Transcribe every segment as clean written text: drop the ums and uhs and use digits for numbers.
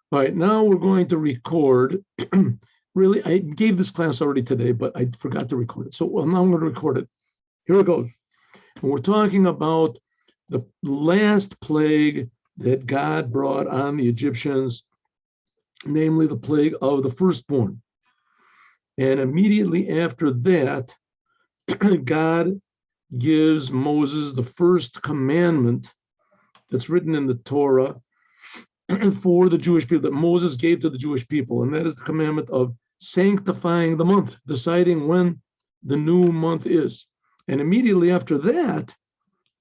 All right, now we're going to record. Really, I gave this class already today, but I forgot to record it. So now I'm going to record it. Here it goes. And we're talking about the last plague that God brought on the Egyptians, namely the plague of the firstborn. And immediately after that, God gives Moses the first commandment that's written in the Torah for the Jewish people, that Moses gave to the Jewish people. And that is the commandment of sanctifying the month, deciding when the new month is. And immediately after that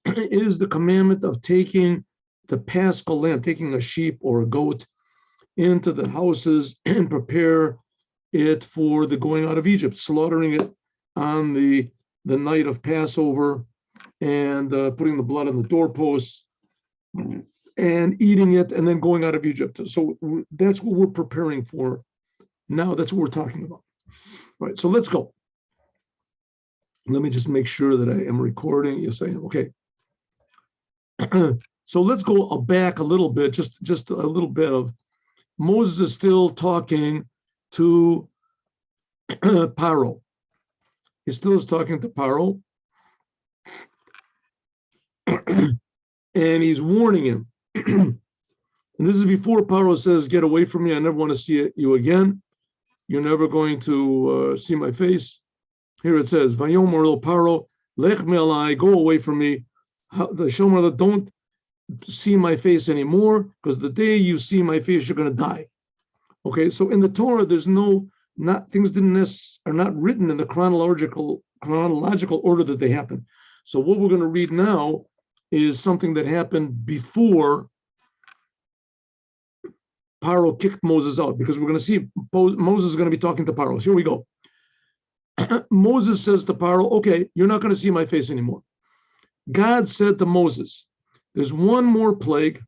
is the commandment of taking the paschal lamb, taking a sheep or a goat into the houses and prepare it for the going out of Egypt, slaughtering it on the night of Passover and putting the blood on the doorposts and eating it and then going out of Egypt. So that's what we're preparing for now. That's what we're talking about. All right, so let's go. Let me just make sure that I am recording. Yes, I am. Okay. So let's go back a little bit, just a little bit of Moses is still talking to Paro. He still is talking to Paro. And he's warning him. And this is before Paro says, get away from me. I never want to see you again. You're never going to see my face. Here it says, Vayomer el Paro, lech me alai, go away from me. The Shomer, don't see my face anymore, because the day you see my face, you're going to die. Okay, so in the Torah, there's things are not written in the chronological order that they happen. So what we're going to read now is something that happened before Paro kicked Moses out, because we're going to see Moses is going to be talking to Paro. So here we go. Moses says to Paro, okay, you're not going to see my face anymore. God said to Moses, there's one more plague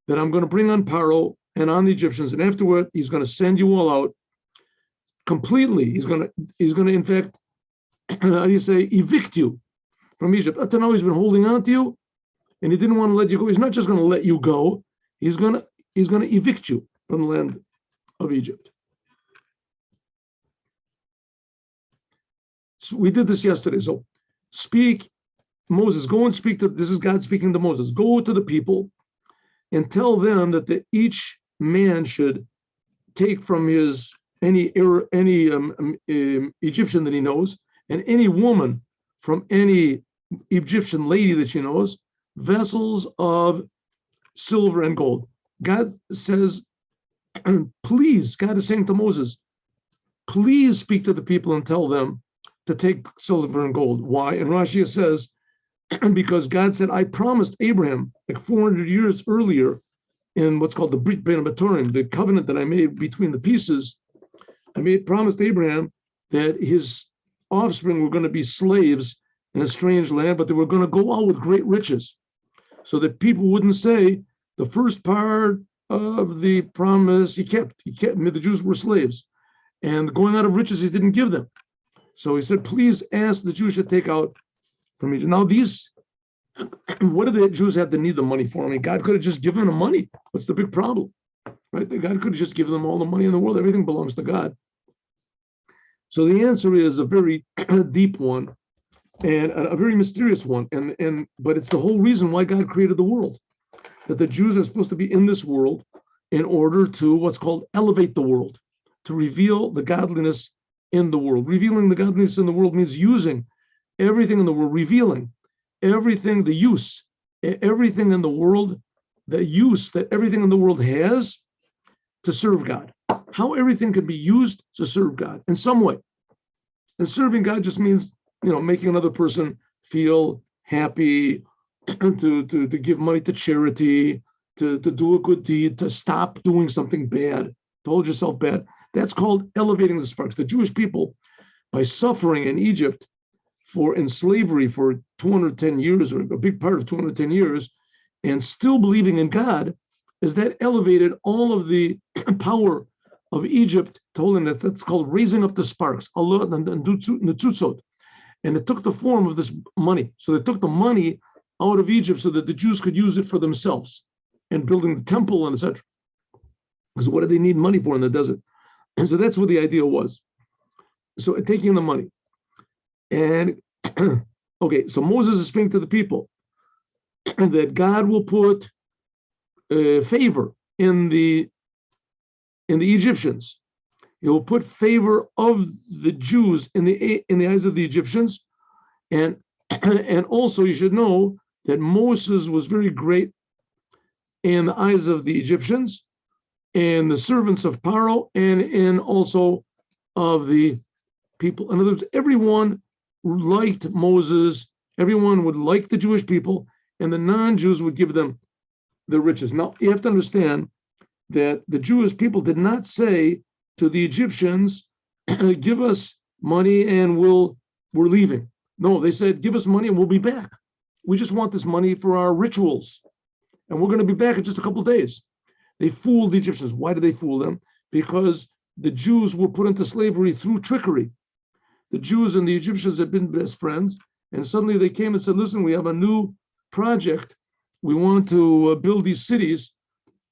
that I'm going to bring on Paro and on the Egyptians, and afterward, he's going to send you all out completely. He's going to, in fact, how do you say, evict you from Egypt. Up to now, he's been holding on to you, and he didn't want to let you go. He's not just going to let you go. He's going to evict you from the land of Egypt. So we did this yesterday. So speak, Moses, go and speak to, this is God speaking to Moses, go to the people and tell them that each man should take from his any Egyptian that he knows, and any woman from any Egyptian lady that she knows, vessels of silver and gold. God says, please, God is saying to Moses, please speak to the people and tell them to take silver and gold. Why? And Rashi says, because God said, I promised Abraham, like 400 years earlier, in what's called the Brit Bein HaBetorim, the covenant that I made between the pieces, promised Abraham that his offspring were going to be slaves in a strange land, but they were going to go out with great riches, so that people wouldn't say the first part of the promise he kept. The Jews were slaves, and going out of riches he didn't give them. So he said, please ask the Jews to take out from Egypt. Now what do the Jews have to need the money for? I mean, God could have just given them money. What's the big problem? Right? God could have just given them all the money in the world. Everything belongs to God. So the answer is a very deep one and a very mysterious one. But it's the whole reason why God created the world, that the Jews are supposed to be in this world in order to what's called elevate the world, to reveal the godliness in the world. Revealing the godliness in the world means using everything in the world, revealing everything, the use, everything in the world, the use that everything in the world has to serve God. How everything can be used to serve God in some way. And serving God just means, making another person feel happy, to give money to charity, to do a good deed, to stop doing something bad, to hold yourself bad. That's called elevating the sparks. The Jewish people, by suffering in Egypt in slavery for 210 years, or a big part of 210 years, and still believing in God, is that elevated all of the power of Egypt to holiness. That's called raising up the sparks, Allah and Netzutzot. And it took the form of this money. So they took the money out of Egypt so that the Jews could use it for themselves and building the temple and etc. So what do they need money for in the desert? And so that's what the idea was. So taking the money. And okay, so Moses is speaking to the people that God will put favor in the Egyptians. He will put favor of the Jews in the eyes of the Egyptians, and also you should know that Moses was very great in the eyes of the Egyptians, and the servants of Pharaoh, and in also of the people. In other words, everyone liked Moses. Everyone would like the Jewish people, and the non-Jews would give them the riches. Now you have to understand that the Jewish people did not say to the Egyptians, give us money and we're leaving. No, they said, give us money and we'll be back. We just want this money for our rituals. And we're going to be back in just a couple of days. They fooled the Egyptians. Why did they fool them? Because the Jews were put into slavery through trickery. The Jews and the Egyptians had been best friends. And suddenly they came and said, listen, we have a new project. We want to build these cities.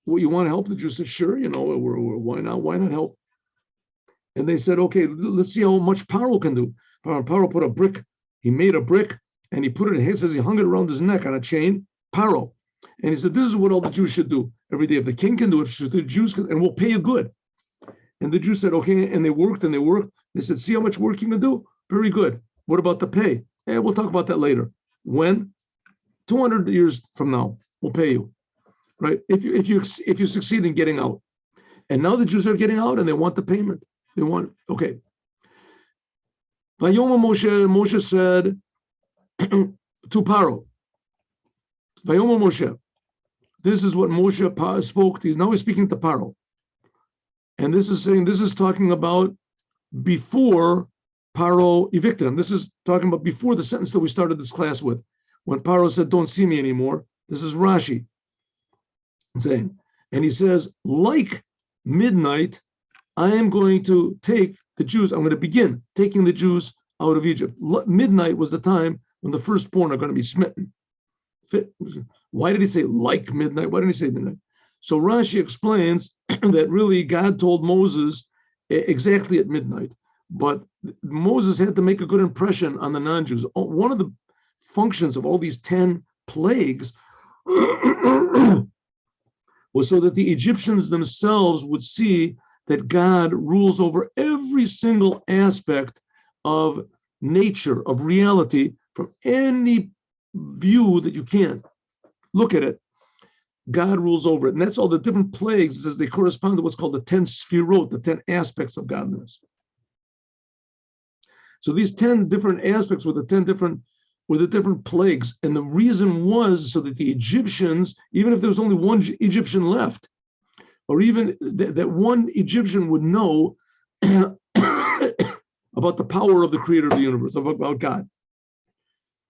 Well, you want to help? The Jews said, sure, why not? Why not help? And they said, okay, let's see how much Paro can do. Paro put a brick. He made a brick and he put it in his, says he hung it around his neck on a chain. Paro. And he said, this is what all the Jews should do every day. If the king can do it, the Jews can, and we'll pay you good. And the Jews said, okay. And they worked and they worked. They said, see how much work you can do? Very good. What about the pay? We'll talk about that later. When? 200 years from now, we'll pay you. Right? If you succeed in getting out. And now the Jews are getting out and they want the payment. They want, okay. Vayoma Moshe said to Paro, Vayoma Moshe, this is what Moshe spoke. He's speaking to Paro. And this is talking about before Paro evicted him. This is talking about before the sentence that we started this class with. When Paro said, don't see me anymore. This is Rashi saying. And he says, like midnight, I am going to take the Jews. I'm going to begin taking the Jews out of Egypt. Midnight was the time when the firstborn are going to be smitten. Why did he say like midnight? Why didn't he say midnight? So Rashi explains that really God told Moses exactly at midnight, but Moses had to make a good impression on the non-Jews. One of the functions of all these 10 plagues was so that the Egyptians themselves would see that God rules over every single aspect of nature, of reality, from any view that you can look at it. God rules over it. And that's all the different plagues, as they correspond to what's called the 10 sphirot, the 10 aspects of godliness. So these 10 different aspects were the different plagues. And the reason was so that the Egyptians, even if there was only one Egyptian left, or even that one Egyptian would know about the power of the creator of the universe, about God.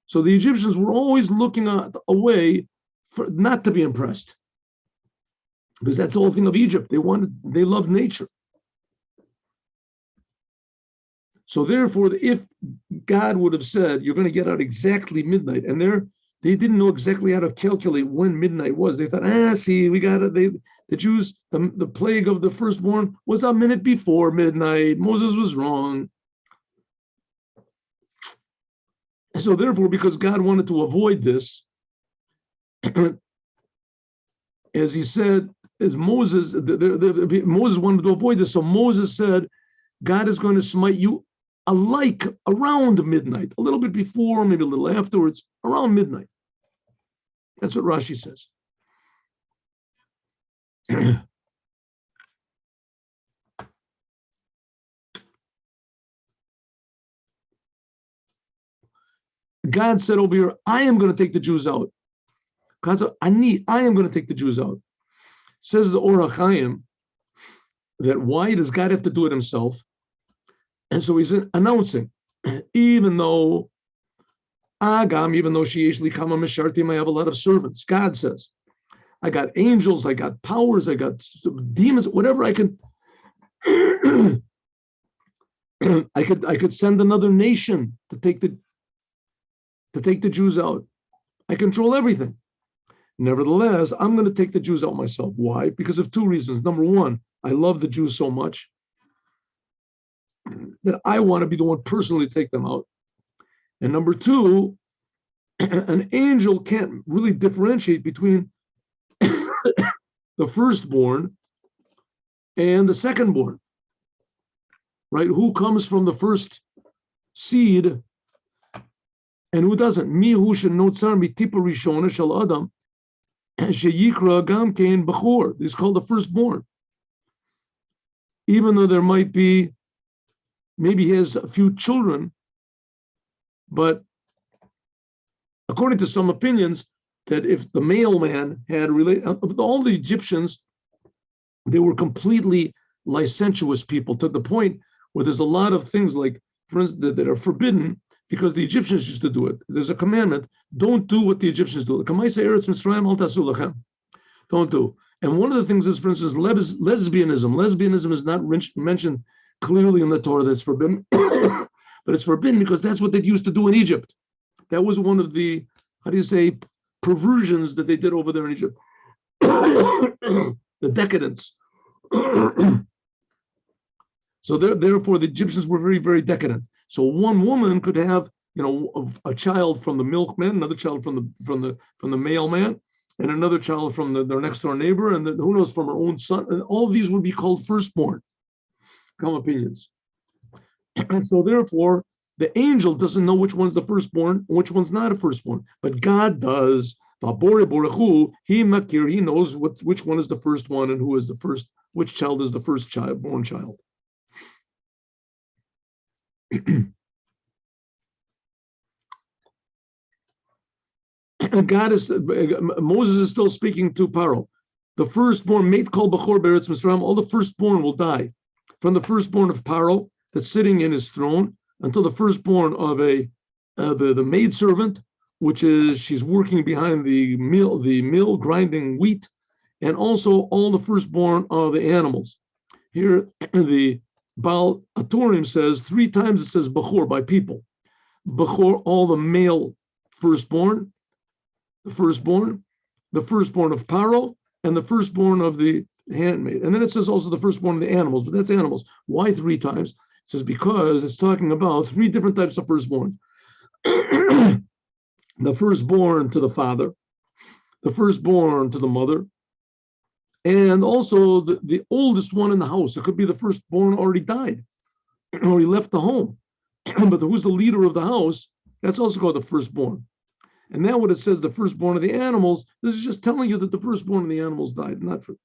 So the Egyptians were always looking away for not to be impressed, because that's the whole thing of Egypt. They loved nature. So therefore, if God would have said, you're going to get out exactly midnight, and they didn't know exactly how to calculate when midnight was. They thought, we got it. The Jews, the plague of the firstborn was a minute before midnight. Moses was wrong. So therefore, because God wanted to avoid this, as he said, as Moses wanted to avoid this, so Moses said, God is going to smite you alike around midnight, a little bit before, maybe a little afterwards, around midnight. That's what Rashi says. God said over here, I am going to take the Jews out. God said, I am going to take the Jews out. Says the OrHaChaim that why does God have to do it himself? And so he's announcing, even though she usually come on Mishartim, I have a lot of servants. God says, I got angels, I got powers, I got demons, whatever I can. I could send another nation to take the Jews out. I control everything. Nevertheless, I'm going to take the Jews out myself. Why? Because of two reasons. Number one, I love the Jews so much that I want to be the one personally to take them out. And number two, an angel can't really differentiate between the firstborn and the secondborn, right? Who comes from the first seed and who doesn't? Mihu shenotzar mitipa rishona shel adam sheyikra gam kein bechor. This is called the firstborn. Even though there might be, maybe he has a few children, but according to some opinions, that if the mailman had all the Egyptians, they were completely licentious people, to the point where there's a lot of things like, for instance, that are forbidden because the Egyptians used to do it. There's a commandment: don't do what the Egyptians do. Don't do. And one of the things is, for instance, lesbianism. Lesbianism is not mentioned clearly in the Torah that's forbidden, but it's forbidden because that's what they used to do in Egypt. That was one of the, perversions that they did over there in Egypt. The decadence. So therefore, the Egyptians were very, very decadent. So one woman could have, a child from the milkman, another child from the mailman, and another child from their next door neighbor, and who knows, from her own son. And all of these would be called firstborn. Come opinions. And so therefore, the angel doesn't know which one's the firstborn and which one's not a firstborn, but God does. He knows which one is the first one and who is the first, which child is the first born child. Moses is still speaking to Paro. The firstborn, mate called Bechor Beretz Mitzrayim, all the firstborn will die. From the firstborn of Paro that's sitting in his throne, until the firstborn of the maidservant, which is she's working behind the mill grinding wheat, and also all the firstborn of the animals. Here the Baal Atorim says 3 times, it says Bechor, by people. Bechor, all the male firstborn, the firstborn of Paro, and the firstborn of the handmaid. And then it says also the firstborn of the animals, but that's animals. Why 3 times? It says because it's talking about 3 different types of firstborn. The firstborn to the father, the firstborn to the mother, and also the oldest one in the house. It could be the firstborn already died or he left the home. But who's the leader of the house? That's also called the firstborn. And now what it says, the firstborn of the animals, this is just telling you that the firstborn of the animals died, not for.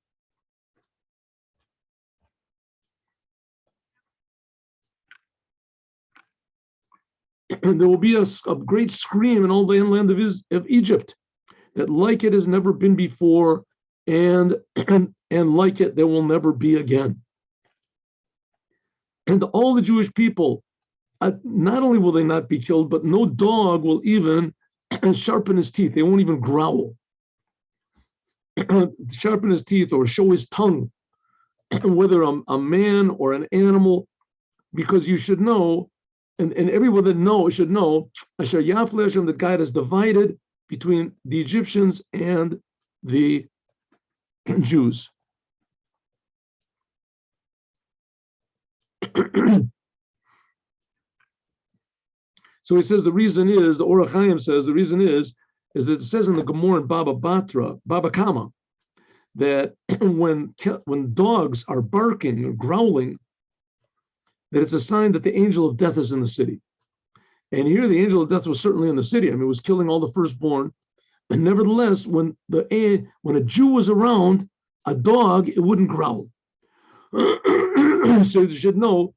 And there will be a great scream in all the land of Egypt, that like it has never been before, and like it there will never be again. And all the Jewish people, not only will they not be killed, but no dog will even sharpen his teeth. They won't even growl, sharpen his teeth or show his tongue, whether a man or an animal, because you should know, and everyone that should know, Asher Yafle Hashem, that God is divided between the Egyptians and the Jews. So he says the reason is, the OrHaChaim says the reason is that it says in the Gemara in Baba Kama, that when dogs are barking or growling, that it's a sign that the angel of death is in the city. And here the angel of death was certainly in the city. I mean, it was killing all the firstborn. And nevertheless, when a Jew was around, a dog, it wouldn't growl. So you should know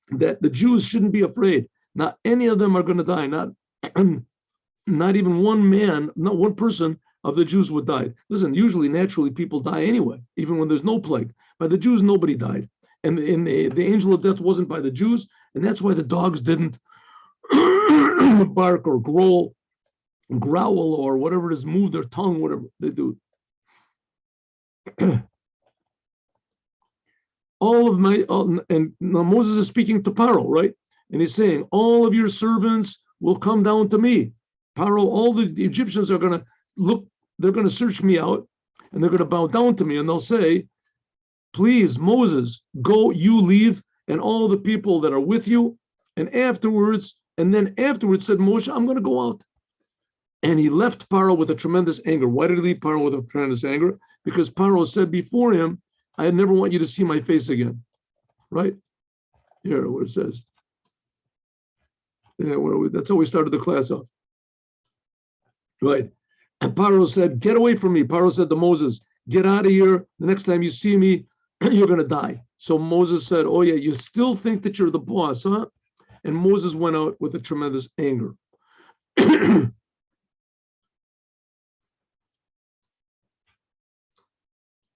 that the Jews shouldn't be afraid. Not any of them are going to die. Not even one man, not one person of the Jews would die. Listen, usually, naturally, people die anyway, even when there's no plague. By the Jews, nobody died. And the angel of death wasn't by the Jews, and that's why the dogs didn't bark or growl or whatever it is, move their tongue, whatever they do. And now Moses is speaking to Paro, right? And he's saying, all of your servants will come down to me. Paro, all the Egyptians are going to look they're going to search me out, and they're going to bow down to me, and they'll say, please, Moses, go, you leave, and all the people that are with you. And then afterwards said Moshe, I'm going to go out. And he left Paro with a tremendous anger. Why did he leave Paro with a tremendous anger? Because Paro said before him, I never want you to see my face again. Right? Here, what it says. Yeah, that's how we started the class off. Right. And Paro said, get away from me. Paro said to Moses, get out of here. The next time you see me, you're going to die. So Moses said, oh yeah, you still think that you're the boss, huh? And Moses went out with a tremendous anger.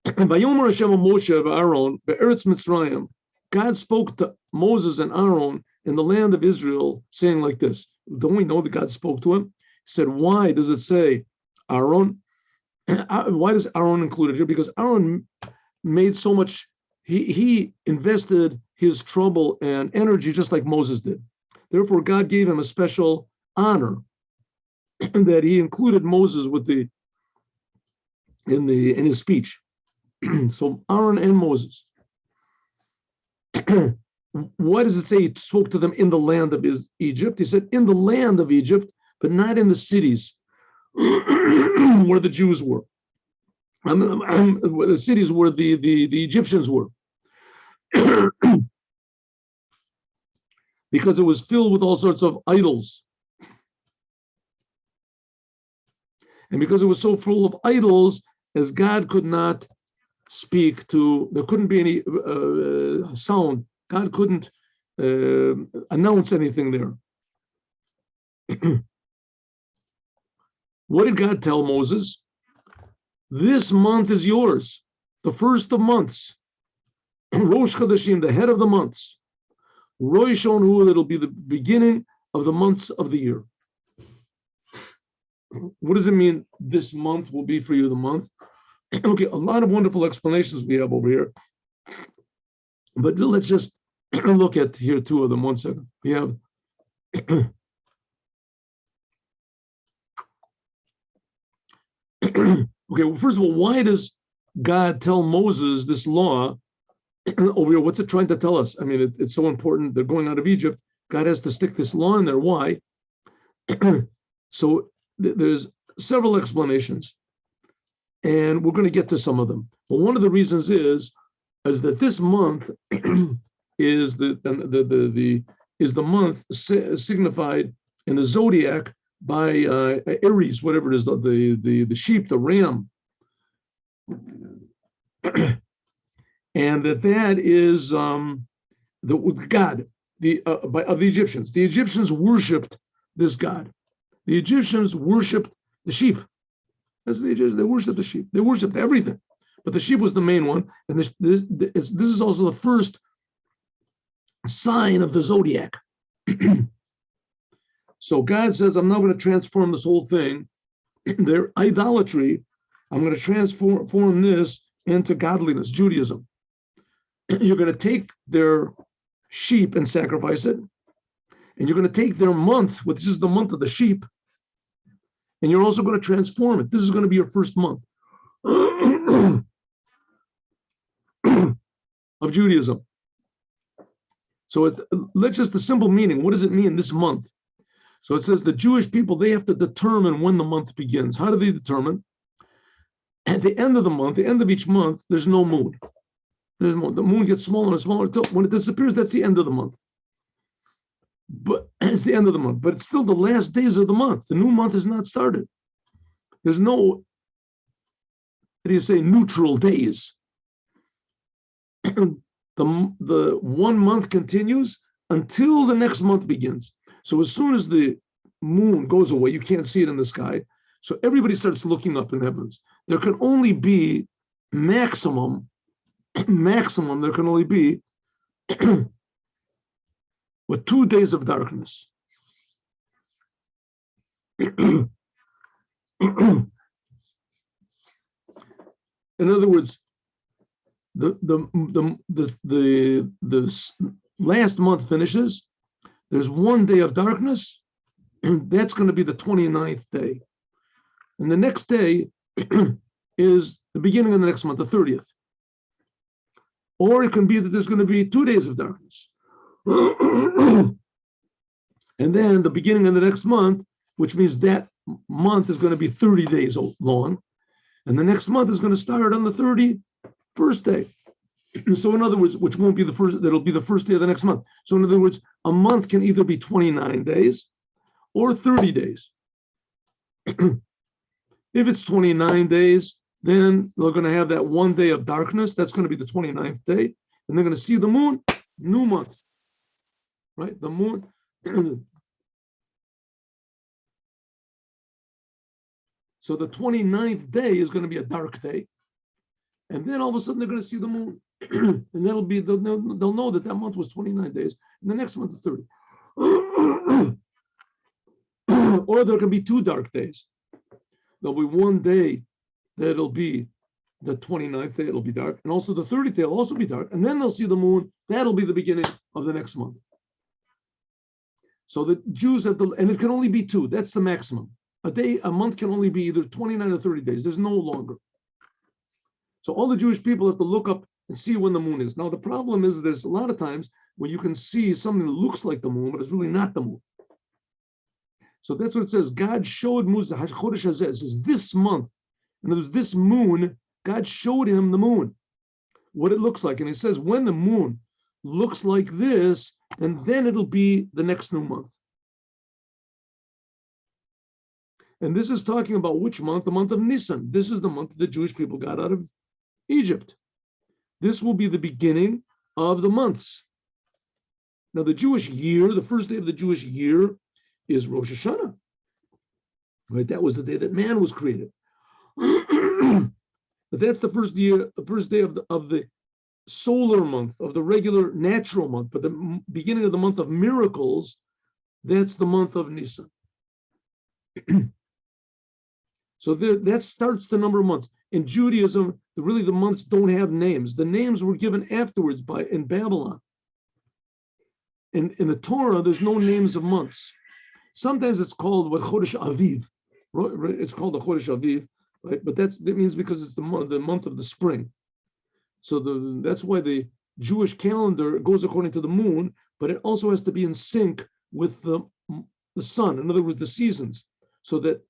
Vayomer Hashem Moshe v'Aaron be'eretz Mitzrayim. God spoke to Moses and Aaron in the land of Israel, saying like this. Don't we know that God spoke to him? He said, why does it say Aaron? Why is Aaron included here? Because Aaron made so much, he invested his trouble and energy just like Moses did. Therefore, God gave him a special honor that he included Moses in his speech. So Aaron and Moses. Why does it say he spoke to them in the land of Egypt? He said in the land of Egypt, but not in the cities where the Jews were. The cities where the Egyptians were. Because it was filled with all sorts of idols. And because it was so full of idols, as God could not speak to, there couldn't be any sound. God couldn't announce anything there. What did God tell Moses? This month is yours, the first of months. Rosh Chodeshim, the head of the months. Rosh Hashanah, it'll be the beginning of the months of the year. What does it mean? This month will be for you the month. Okay, a lot of wonderful explanations we have over here. But let's just look at here two of them. 1 second. We have okay, well, first of all, why does God tell Moses this law over here? What's it trying to tell us? I mean, it's so important. They're going out of Egypt. God has to stick this law in there. Why? So there's several explanations, and we're going to get to some of them. But one of the reasons is that this month is the month signified in the zodiac by Aries, whatever it is, the sheep, the ram, and that is the god of the Egyptians. The Egyptians worshipped this god. The Egyptians worshipped the sheep. That's the Egyptians. They worshipped the sheep. They worshipped everything, but the sheep was the main one. And this is also the first sign of the zodiac. So God says, I'm not going to transform this whole thing, their idolatry. I'm going to transform this into godliness, Judaism. You're going to take their sheep and sacrifice it. And you're going to take their month, which is the month of the sheep, and you're also going to transform it. This is going to be your first month of Judaism. So let's just the simple meaning. What does it mean, this month? So it says the Jewish people, they have to determine when the month begins. How do they determine? At the end of the month, the end of each month, there's no moon. The moon gets smaller and smaller until when it disappears, that's the end of the month. But it's the end of the month, but it's still the last days of the month. The new month is not started. There's no, how do you say, neutral days. The 1 month continues until the next month begins. So as soon as the moon goes away, you can't see it in the sky. So everybody starts looking up in the heavens. There can only be maximum, there can only be with 2 days of darkness. In other words, the last month finishes. There's 1 day of darkness. That's going to be the 29th day. And the next day is the beginning of the next month, the 30th. Or it can be that there's going to be 2 days of darkness. And then the beginning of the next month, which means that month is going to be 30 days long. And the next month is going to start on the 31st day. So in other words, which won't be the first, that'll be the first day of the next month. So in other words, a month can either be 29 days or 30 days. If it's 29 days, then they're going to have that 1 day of darkness. That's going to be the 29th day. And they're going to see the moon, new month. Right? The moon. So the 29th day is going to be a dark day. And then all of a sudden they're going to see the moon. And that'll be, they'll know that month was 29 days. And the next month is 30. Or there can be 2 dark days. There'll be 1 day that'll be the 29th day, it'll be dark. And also the 30th day will also be dark. And then they'll see the moon. That'll be the beginning of the next month. So the Jews have to, and it can only be 2. That's the maximum. A month can only be either 29 or 30 days. There's no longer. So all the Jewish people have to look up and see when the moon is. Now, the problem is there's a lot of times where you can see something that looks like the moon, but it's really not the moon. So that's what it says. God showed Moses, Chodesh Hazeh, it says this month, and there's this moon, God showed him the moon, what it looks like. And he says, when the moon looks like this, and then it'll be the next new month. And this is talking about which month? The month of Nisan. This is the month the Jewish people got out of Egypt. This will be the beginning of the months. Now, the Jewish year, the first day of the Jewish year is Rosh Hashanah. Right? That was the day that man was created. But that's the first day of the solar month, of the regular natural month. But the beginning of the month of miracles, that's the month of Nisan. So that starts the number of months. In Judaism, the months don't have names. The names were given afterwards in Babylon. In the Torah, there's no names of months. Sometimes it's called Chodesh Aviv. Right? It's called the Chodesh Aviv, right? But that means because it's the month of the spring. So that's why the Jewish calendar goes according to the moon, but it also has to be in sync with the sun. In other words, the seasons, so that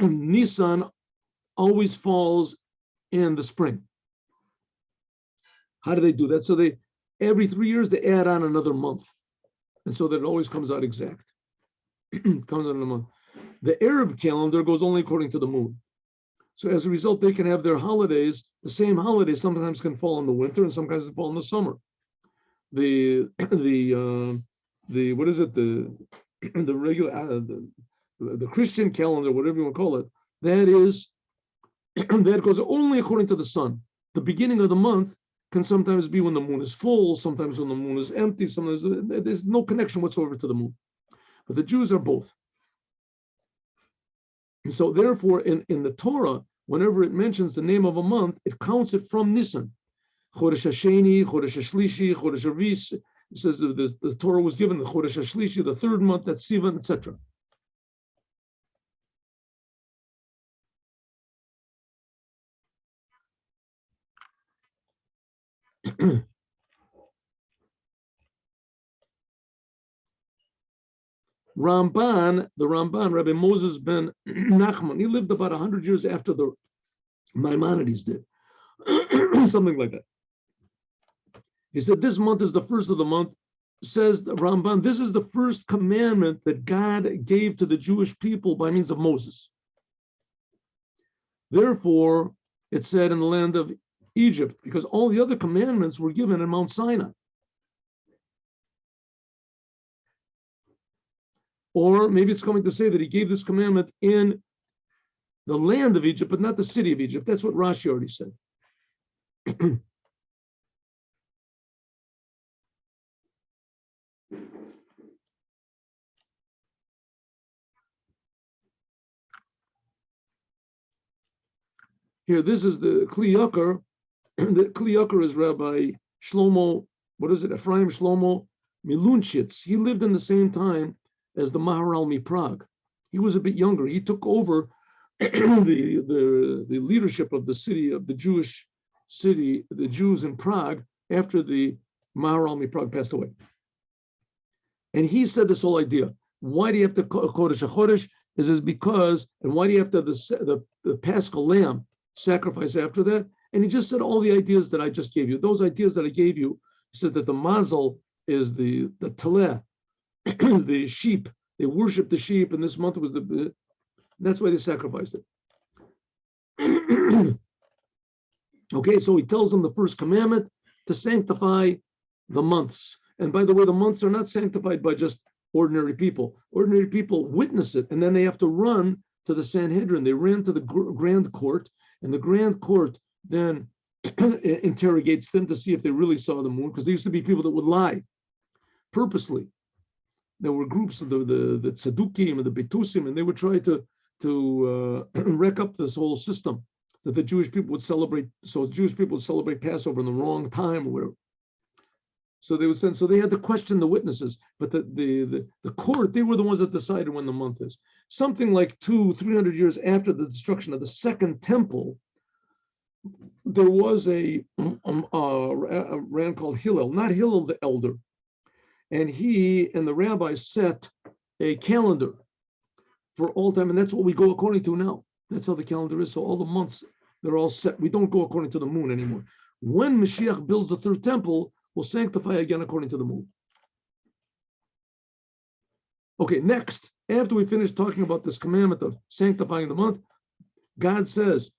Nisan always falls in the spring. How do they do that? So every 3 years they add on another month, and so that it always comes out exact. Comes out in a month. The Arab calendar goes only according to the moon. So as a result, they can have their holidays. The same holiday sometimes can fall in the winter, and sometimes it fall in the summer. The what is it? The regular the Christian calendar, whatever you want to call it, that goes only according to the sun. The beginning of the month can sometimes be when the moon is full, sometimes when the moon is empty, sometimes there's no connection whatsoever to the moon. But the Jews are both. And so therefore, in the Torah, whenever it mentions the name of a month, it counts it from Nisan. Chodesh Hasheni, Chodesh Hashlishi, Chodesh Havis. It says the Torah was given the Chodesh Hashlishi, the 3rd month, that's Sivan, etc. Ramban, Rabbi Moses ben Nachman, he lived about 100 years after the Maimonides did. Something like that. He said, this month is the first of the month. Says the Ramban, this is the first commandment that God gave to the Jewish people by means of Moses. Therefore, it said in the land of Egypt, because all the other commandments were given in Mount Sinai. Or maybe it's coming to say that he gave this commandment in the land of Egypt, but not the city of Egypt. That's what Rashi already said. Here, this is the Kli Yakar. The Kli Yakar is Rabbi Shlomo, Ephraim Shlomo Milunchitz. He lived in the same time as the Maharal Prague. He was a bit younger. He took over the leadership of the city, of the Jewish city, the Jews in Prague, after the Maharalmi Prague passed away. And he said this whole idea. Why do you have to Chodesh? A Chodesh is because, and why do you have to have the Paschal lamb sacrifice after that? And he just said all the ideas that I just gave you. Those ideas that I gave you, he said that the mazel is the teleh, the sheep. They worship the sheep, and this month was that's why they sacrificed it. Okay, so he tells them the first commandment to sanctify the months. And by the way, the months are not sanctified by just ordinary people. Ordinary people witness it, and then they have to run to the Sanhedrin. They ran to the grand court, and the grand court then interrogates them to see if they really saw the moon, because there used to be people that would lie purposely. There were groups of the Tzadukim and the Betusim, and they would try to wreck up this whole system, that the Jewish people would celebrate. So Jewish people would celebrate Passover in the wrong time or whatever. So they would send. So they had to question the witnesses, but the court, they were the ones that decided when the month is. Something like 200-300 years after the destruction of the second temple, there was a ran called Hillel, not Hillel the elder, and he and the rabbis set a calendar for all time, and that's what we go according to now. That's how the calendar is. So all the months, they're all set. We don't go according to the moon anymore. When Mashiach builds the third temple, we'll sanctify again according to the moon. Okay, next, after we finish talking about this commandment of sanctifying the month, God says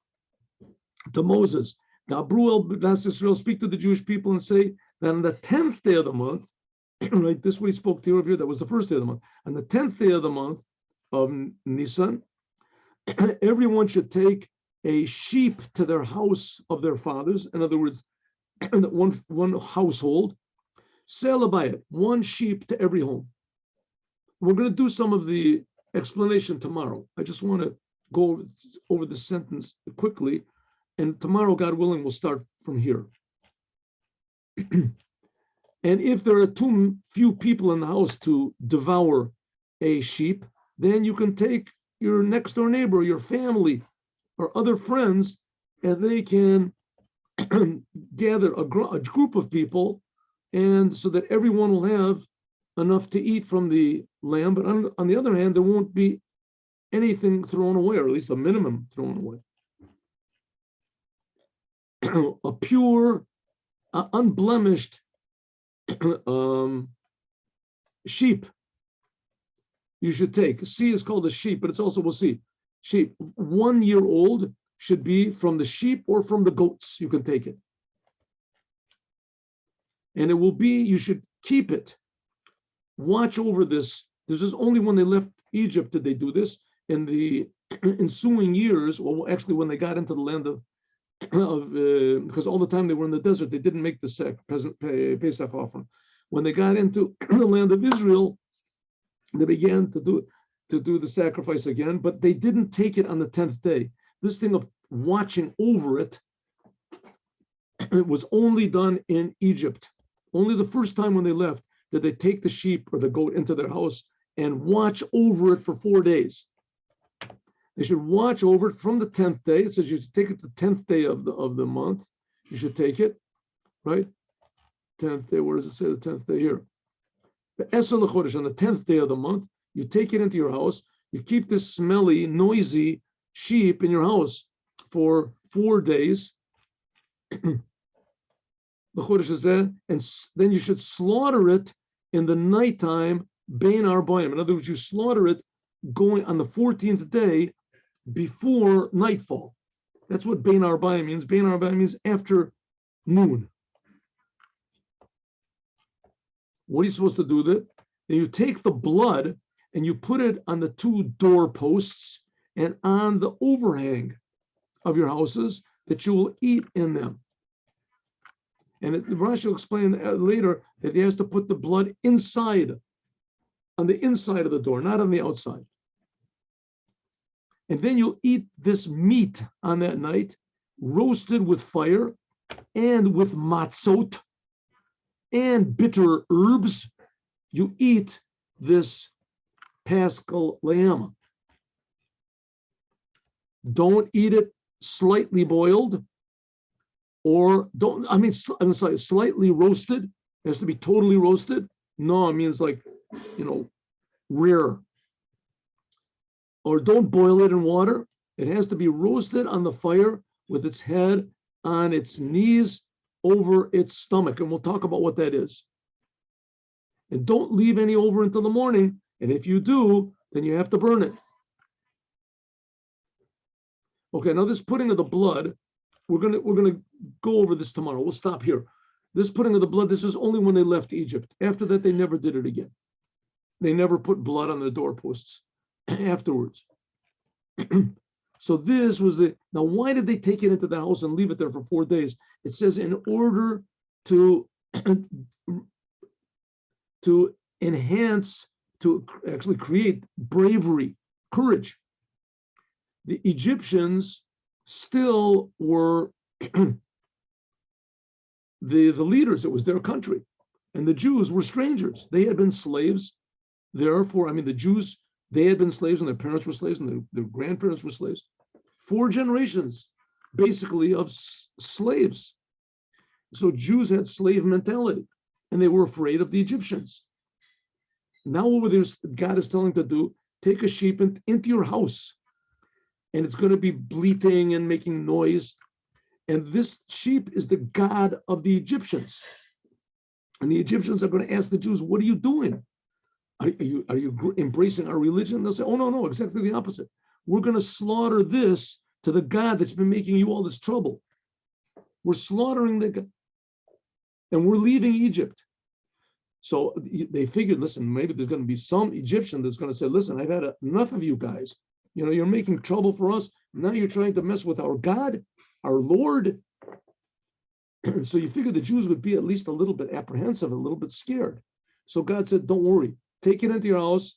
to Moses, Israel, speak to the Jewish people and say that on the 10th day of the month, right, this is what he spoke to you over here, that was the first day of the month. On the 10th day of the month of Nisan, everyone should take a sheep to their house of their fathers. In other words, one household, Selabayit, one sheep to every home. We're going to do some of the explanation tomorrow. I just want to go over the sentence quickly, and tomorrow, God willing, we'll start from here. And if there are too few people in the house to devour a sheep, then you can take your next door neighbor, your family, or other friends, and they can gather a group of people, and so that everyone will have enough to eat from the lamb. But on the other hand, there won't be anything thrown away, or at least a minimum thrown away. A pure, unblemished sheep you should take. C is called a sheep, but it's also, we'll see, sheep. 1 year old should be from the sheep or from the goats. You can take it. And it will be, you should keep it. Watch over this. This is only when they left Egypt did they do this. In the ensuing years, well, actually when they got into the land of because all the time they were in the desert, they didn't make the Pesach offering. When they got into the land of Israel, they began to do the sacrifice again, but they didn't take it on the 10th day. This thing of watching over it, it was only done in Egypt. Only the first time when they left did they take the sheep or the goat into their house and watch over it for 4 days. They should watch over it from the 10th day. It says you should take it the 10th day of the month. You should take it, right? 10th day, where does it say the 10th day here? The Esel Chodesh, on the 10th day of the month, you take it into your house. You keep this smelly, noisy sheep in your house for 4 days. The Chodesh is there, and then you should slaughter it in the nighttime, Bein Arbaim. In other words, you slaughter it going on the 14th day before nightfall. That's what Bein Arbaim means. Bein Arbaim means after noon. What are you supposed to do with it? Then you take the blood and you put it on the 2 doorposts and on the overhang of your houses that you will eat in them. And Rashi will explain later that he has to put the blood inside, on the inside of the door, not on the outside. And then you'll eat this meat on that night, roasted with fire and with matzot and bitter herbs. You eat this Paschal lamb. Don't eat it slightly boiled, or I'm sorry, slightly roasted. It has to be totally roasted. No, it means like, rare. Or don't boil it in water. It has to be roasted on the fire with its head on its knees over its stomach. And we'll talk about what that is. And don't leave any over until the morning. And if you do, then you have to burn it. Okay, now this putting of the blood, we're gonna go over this tomorrow. We'll stop here. This putting of the blood, this is only when they left Egypt. After that, they never did it again. They never put blood on the doorposts afterwards. So this was now why did they take it into the house and leave it there for 4 days? It says in order to enhance, to actually create bravery, courage. The Egyptians still were the leaders. It was their country. And the Jews were strangers. They had been slaves. Therefore, the Jews, they had been slaves, and their parents were slaves, and their grandparents were slaves. 4 generations, basically, of slaves. So Jews had slave mentality, and they were afraid of the Egyptians. Now what God is telling them to do, take a sheep into your house, and it's going to be bleating and making noise. And this sheep is the god of the Egyptians. And the Egyptians are going to ask the Jews, what are you doing? Are you embracing our religion? They'll say, oh, no, exactly the opposite. We're going to slaughter this to the God that's been making you all this trouble. We're slaughtering the God. And we're leaving Egypt. So they figured, listen, maybe there's going to be some Egyptian that's going to say, listen, I've had enough of you guys. You're making trouble for us. Now you're trying to mess with our God, our Lord. So you figure the Jews would be at least a little bit apprehensive, a little bit scared. So God said, don't worry. Take it into your house.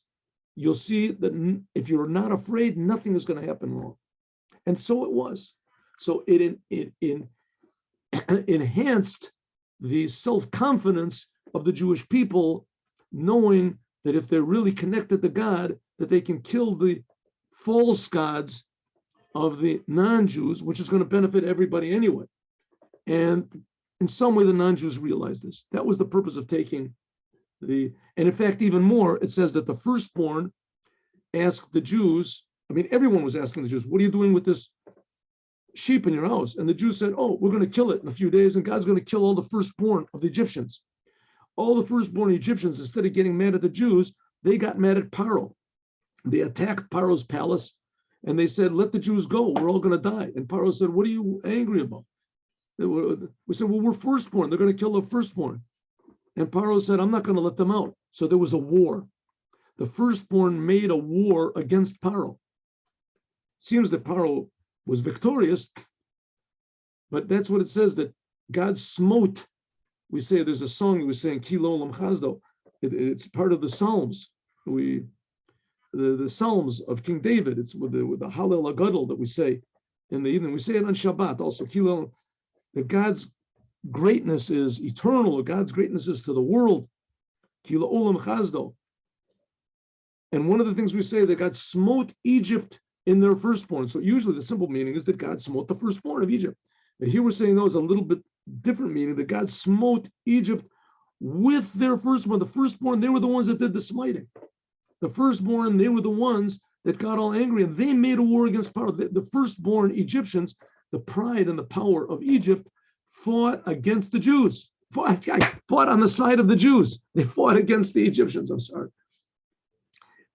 You'll see that if you're not afraid, nothing is going to happen wrong. And so it was. So it enhanced the self-confidence of the Jewish people, knowing that if they're really connected to God, that they can kill the false gods of the non-Jews, which is going to benefit everybody anyway. And in some way, the non-Jews realized this. That was the purpose of taking and in fact, even more, it says that the firstborn asked the Jews, everyone was asking the Jews, what are you doing with this sheep in your house? And the Jews said, oh, we're going to kill it in a few days, and God's going to kill all the firstborn of the Egyptians. All the firstborn Egyptians, instead of getting mad at the Jews, they got mad at Paro. They attacked Paro's palace, and they said, let the Jews go, we're all going to die. And Paro said, what are you angry about? We said, well, we're firstborn, they're going to kill the firstborn. And Paro said, I'm not going to let them out. So there was a war. The firstborn made a war against Paro. Seems that Paro was victorious, but that's what it says, that God smote. We say there's a song we say in Kilo Lam Chazdo. It's part of the Psalms. The Psalms of King David. It's with the Hallel HaGadol that we say in the evening. We say it on Shabbat also. Kilo, that God's greatness is eternal. God's greatness is to the world. Kilo Olam Chazdo. And one of the things we say that God smote Egypt in their firstborn. So usually the simple meaning is that God smote the firstborn of Egypt. And here we're saying, no, it's a little bit different meaning, that God smote Egypt with their firstborn. The firstborn, they were the ones that did the smiting. The firstborn, they were the ones that got all angry, and they made a war against Paro. The firstborn Egyptians, the pride and the power of Egypt, fought against the Jews, fought on the side of the Jews. They fought against the Egyptians,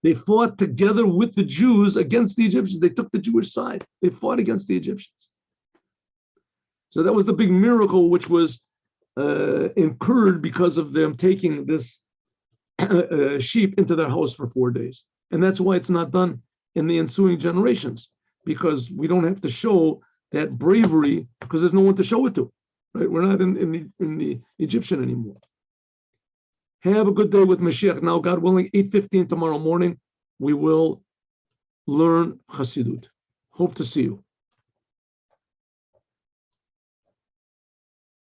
They fought together with the Jews against the Egyptians. They took the Jewish side. They fought against the Egyptians. So that was the big miracle, which was incurred because of them taking this sheep into their house for 4 days. And that's why it's not done in the ensuing generations, because we don't have to show that bravery, because there's no one to show it to. Right? We're not in the Egyptian anymore. Have a good day with Mashiach. Now, God willing, 8:15 tomorrow morning, we will learn Chassidut. Hope to see you.